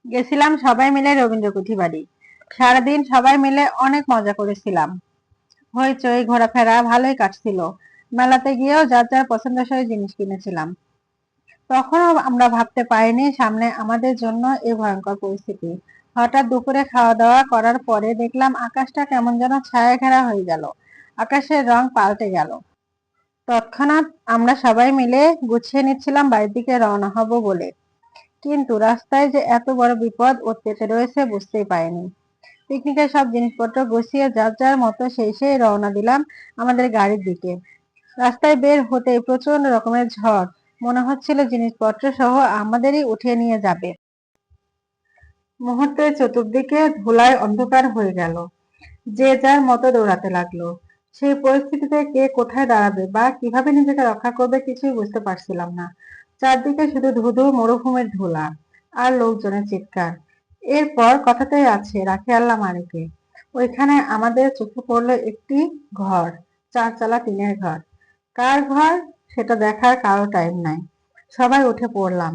গেছিলাম সবাই মিলে রবীন্দ্র কুঠি বাড়ি। সারাদিন সবাই মিলে অনেক মজা করেছিলাম। হইচই ঘোরাফেরা ভালোই কাটছিল। মেলাতে গিয়েও যার যার পছন্দসই জিনিস কিনেছিলাম। তখনও আমরা ভাবতে পারিনি সামনে আমাদের জন্য এই ভয়ঙ্কর পরিস্থিতি। হঠাৎ দুপুরে খাওয়া দাওয়া করার পরে দেখলাম আকাশটা কেমন যেন ছায়া ঘেরা হয়ে গেল। আকাশের রং পাল্টে গেল। তৎক্ষণাৎ আমরা সবাই মিলে গুছিয়ে নিচ্ছিলাম বাড়ির দিকে রওনা হব বলে, কিন্তু রাস্তায় যে এত বড় বিপদ ওর পেতে রয়েছে বুঝতেই পারিনি। পিকনিকের সব জিনিসপত্র গুছিয়ে যার যার মতো সেই রওনা দিলাম আমাদের গাড়ির দিকে। রাস্তায় বের হতেই প্রচন্ড রকমের ঝড়। মনে হচ্ছিল জিনিসপত্র সহ আমাদেরই উঠিয়ে নিয়ে যাবে। মুহূর্তে চতুর্দিকে ধুলায় অন্ধকার হয়ে গেল। যে যার মতো দৌড়াতে লাগলো। সেই পরিস্থিতিতে কে কোথায় দাঁড়াবে বা কিভাবে নিজেকে রক্ষা করবে কিছুই বুঝতে পারছিলাম না। চারদিকে শুধু ধুধু মরুভূমির ধুলা আর লোকজনের চিৎকার। এরপর কথাতেই আছে রাখে আল্লাহ মালিকে। ওইখানে আমাদের চোখে পড়লো একটি ঘর, চারচালা টিনের ঘর। কার ঘর সেটা দেখার কারো টাইম নাই। সবাই উঠে পড়লাম।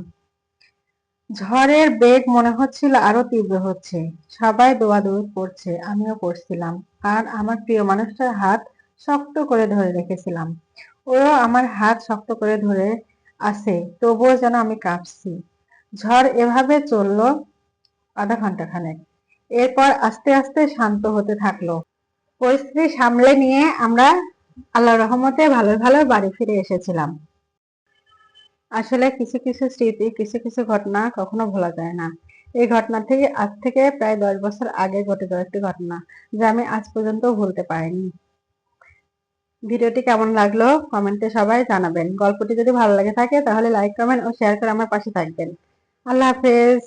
ঝড়ের বেগ মনে হচ্ছিল আরো তীব্র হচ্ছে। সবাই দৌড়াদৌড়ি করছে, আমিও করছিলাম। আর আমার প্রিয় মানুষটার হাত শক্ত করে ধরে রেখেছিলাম। ওও আমার হাত শক্ত করে ধরে আছে, তবুও যেন আমি কাঁপছি। ঝড় এভাবে চললো আধা ঘন্টা খানেক। এরপর আস্তে আস্তে শান্ত হতে থাকলো। পরিস্থিতি সামলে নিয়ে আমরা আল্লাহর রহমতে ভালো ভালো বাড়ি ফিরে এসেছিলাম। আসলে কিছু কিছু স্মৃতি, কিছু কিছু ঘটনা কখনো ভোলা যায় না। এই ঘটনা থেকে আজ থেকে প্রায় 10 বছর আগে ঘটে যাওয়া একটি ঘটনা, যা আমি আজ পর্যন্ত ভুলতে পারিনি। ভিডিওটি কেমন লাগলো কমেন্টে সবাই জানাবেন। গল্পটি যদি ভালো লাগে থাকে তাহলে লাইক, কমেন্ট ও শেয়ার করে আমার পাশে থাকবেন। আল্লাহ হাফেজ।